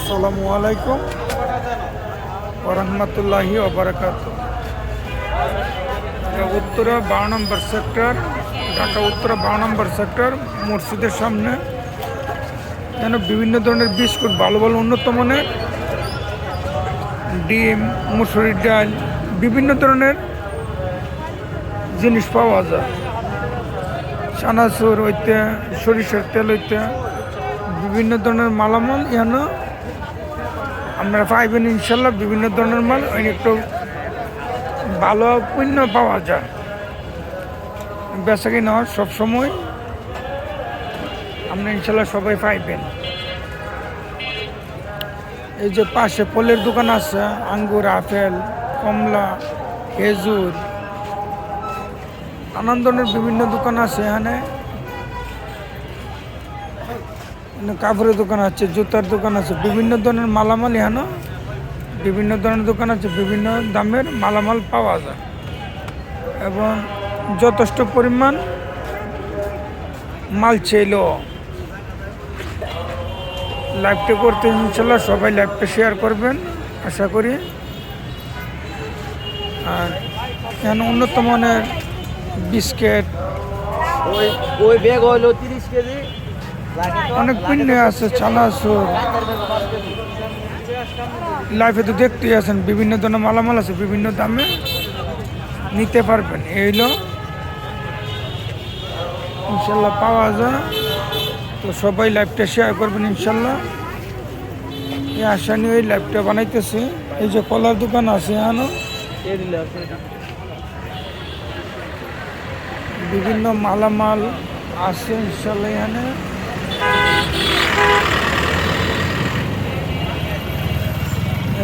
আসসালামু আলাইকুম ওরহমতুল্লাহি ওবারাকাতুহু। উত্তরা 12 নম্বর সেক্টর, ঢাকা উত্তরা 12 নম্বর সেক্টর মসজিদের সামনে যেন বিভিন্ন ধরনের বিস্কুট, ভালো ভালো উন্নত মানের ডিম, মুসুরির ডাল, বিভিন্ন ধরনের জিনিস পাওয়া যায়। চানাচুর হইতে, সরিষার তেল হইতে বিভিন্ন ধরনের মালামাল এখানে আপনারা পাইবেন ইনশাল্লাহ। বিভিন্ন ধরনের মাল একটু ভালো পণ্য পাওয়া যায়। বেচা কিনা সবসময় আপনারা ইনশাল্লাহ সবাই পাইবেন। এই যে পাশে ফলের দোকান আছে, আঙ্গুর, আপেল, কমলা, খেজুর, নানান ধরনের বিভিন্ন দোকান আছে। এখানে কাপড়ের দোকান আছে, জুতার দোকান আছে, বিভিন্ন ধরনের মালামাল এখানে বিভিন্ন ধরনের দোকান আছে। বিভিন্ন দামের মালামাল পাওয়া যায় এবং যথেষ্ট পরিমাণ মাল ছিল। লাইভটা করতে ইনশাল্লাহ সবাই লাইভটা শেয়ার করবেন আশা করি। আর এখানে উন্নত মানের বিস্কিট, ওই ব্যাগ হলো 30 কেজি, অনেক পণ্য আছে, চানাচুর। লাইফে তো দেখতেই আছেন বিভিন্ন ধরনের মালামাল আছে, বিভিন্ন দামে নিতে পারবেন। এই হলো ইনশাল্লাহ পাওয়া যায়। তো সবাই লাইভটা শেয়ার করবেন ইনশাল্লাহ। এই আশা নিয়ে এই লাইভটা বানাইতেছি। এই যে কলার দোকান আছে, এখানে বিভিন্ন মালামাল আছে ইনশাল্লাহ। এখানে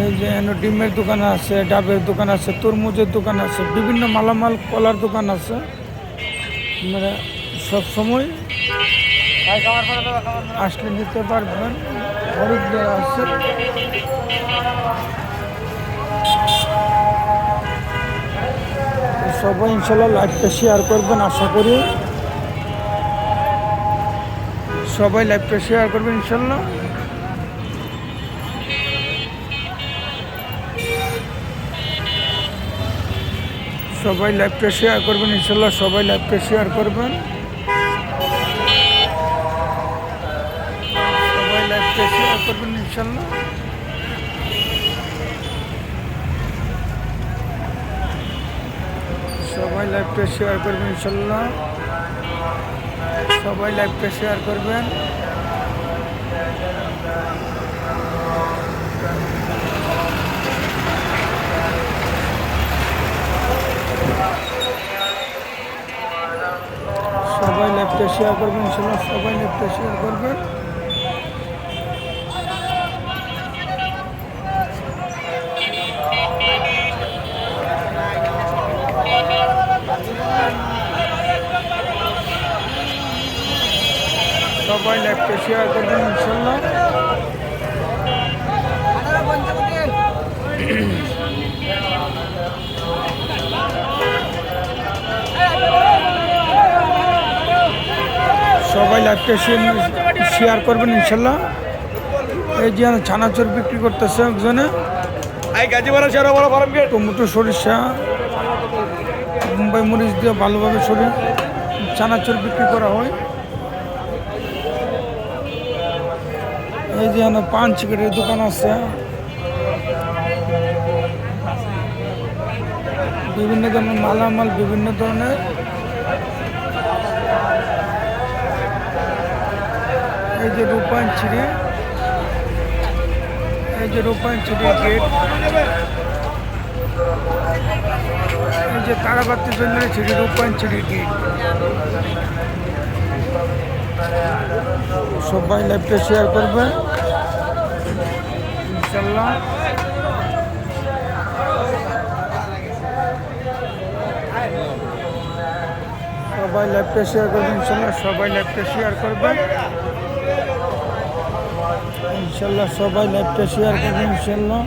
এই যে ডিমের দোকান আছে, ডাবের দোকান আছে, তরমুজের দোকান আছে, বিভিন্ন মালামাল কলার দোকান আছে। আপনারা সবসময় আসলে নিতে পারবেন। খরিদ্দার আছে। সবাই ইনশাল্লাহ লাইভটা শেয়ার করবেন আশা করি। সবাই লাইভটা শেয়ার করবেন ইনশাল্লাহ। সবাই লাইভটা শেয়ার করবেন ইনশাল্লাহ। সবাই লাইভটা শেয়ার করবেন। সবাই লাইভটা শেয়ার করবেন ইনশাল্লাহ। সবাই লাইভটা শেয়ার করবেন ইনশাল্লাহ। সবাই লাইভটা শেয়ার করবেন। সবাই লাইভটা শেয়ার করবেন ইনশাল্লাহ। সবাই লাইভটা শেয়ার করবেন। সবাই লাইভটা শেয়ার করবেন ইনশাল্লাহ। সবাই লাইভটা শেয়ার করবেন ইনশাল্লাহ। এই যে ছানাচুর বিক্রি করতেছে একজনে, টমেটো, সরিষা, মুম্বাই মরিচ দিয়ে ভালোভাবে ছানাচুর বিক্রি করা হয়। এই যে পান সিগারেটের দোকান আছে, বিভিন্ন ধরনের মালামাল, বিভিন্ন ধরনের এই যে রূপায়ণ ছিঁড়ে, এই যে রূপায়ণ ছিঁড়ে গেট, এই যে তারাবাতি জন্য ছিঁড়ে রূপায়ণ ছিঁড়ে গেট। সবাই লাইভটা শেয়ার করবেন ইনশাল্লাহ। সবাই লাইভটা শেয়ার করবেন ইনশাল্লাহ। সবাই লাইভটা শেয়ার করবেন ইনশাল্লাহ। সবাই লাইভটা শেয়ার করবেন ইনশাল্লাহ।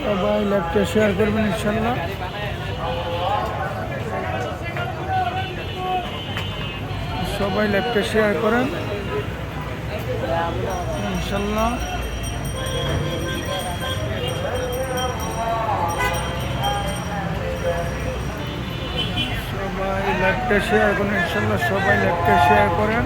সবাই লাইভটা শেয়ার করবেন ইনশাল্লাহ। সবাই লাইভটা শেয়ার করেন। ইনশাল্লাহ। সবাই লাইভটা শেয়ার করেন ইনশাল্লাহ, সবাই লাইভটা শেয়ার করেন।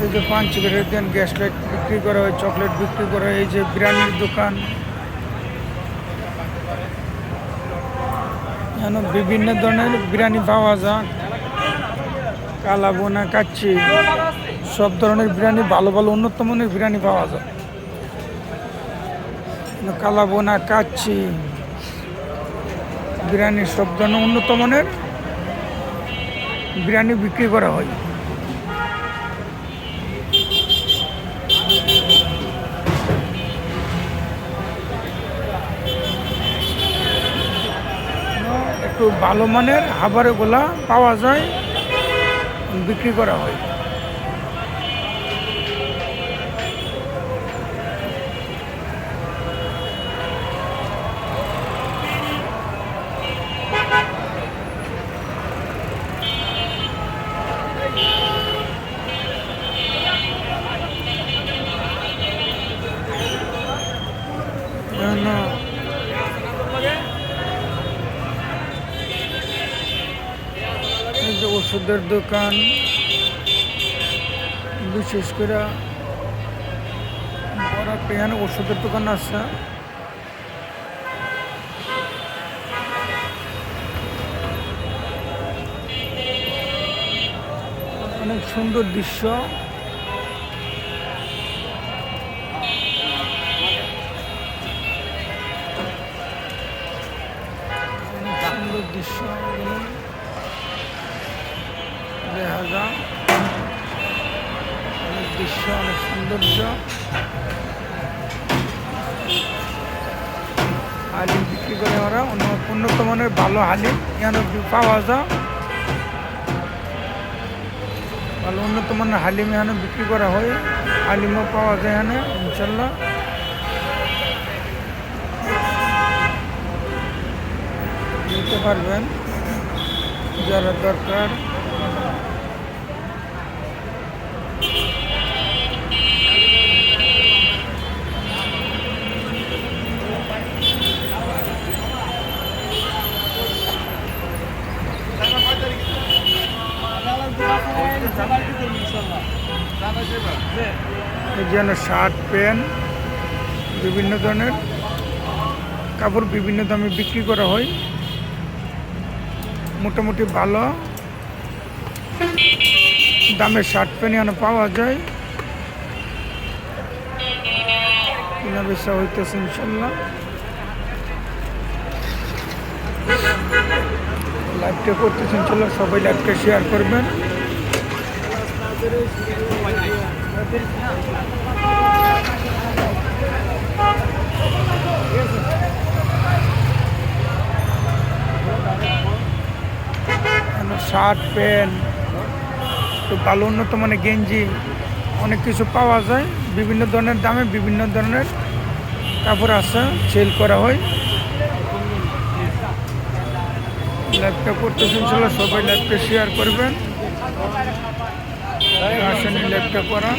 এই যে পান সিগারেট দেন, গ্যাস লাইট বিক্রি করা হয়, চকলেট বিক্রি করা হয়, এই যে বিরিয়ানির দোকান, যেন বিভিন্ন ধরনের বিরিয়ানি পাওয়া যায়। কালা বোনা, কাচ্চি, সব ধরনের বিরিয়ানি, ভালো ভালো উন্নত মানের বিরিয়ানি পাওয়া যায়। কালা বোনা, কাচ্চি বিরিয়ানি, সব ধরনের উন্নত মানের বিরিয়ানি বিক্রি করা হয়। একটু ভালো মানের খাবারগুলা পাওয়া যায়, বিক্রি করা হয়। এই যে ওষুধের দোকান, বিশেষ করে বড় পেয়ান ওষুধের দোকান আছে। অনেক সুন্দর দৃশ্য। সুন্দর দৃশ্য দেখা যায়, অনেক দৃশ্য, অনেক সৌন্দর্য। হালিম বিক্রি করে ওরা, উন্নত মানের ভালো হালিম এখানে পাওয়া যায়। ভালো উন্নত মানের হালিম এখানে বিক্রি করা হয়, হালিমও পাওয়া যায় এখানে ইনশাল্লাহ। নিতে পারবেন যারা দরকার। এই যেন শার্ট, প্যান্ট, বিভিন্ন ধরনের কাপড় বিভিন্ন দামে বিক্রি করা হয়। মোটামুটি ভালো দামের শার্ট প্যান্ট এখানে পাওয়া যায়, কেনা বেচা হইতেছে ইনশাল্লাহ। লাইভটা করতেছে ইনশাল্লাহ, সবাই লাইভটা শেয়ার করবেন। শার্ট, প্যান্ট, তো ভালো উন্নত মানের গেঞ্জি, অনেক কিছু পাওয়া যায় বিভিন্ন ধরনের দামে। বিভিন্ন ধরনের কাপড় আছে, সেল করা হয়। লাইভটা করতেছেন ইনশাল্লাহ, সবাই লাইভটা শেয়ার করবেন। আসেন লাইভটা করা।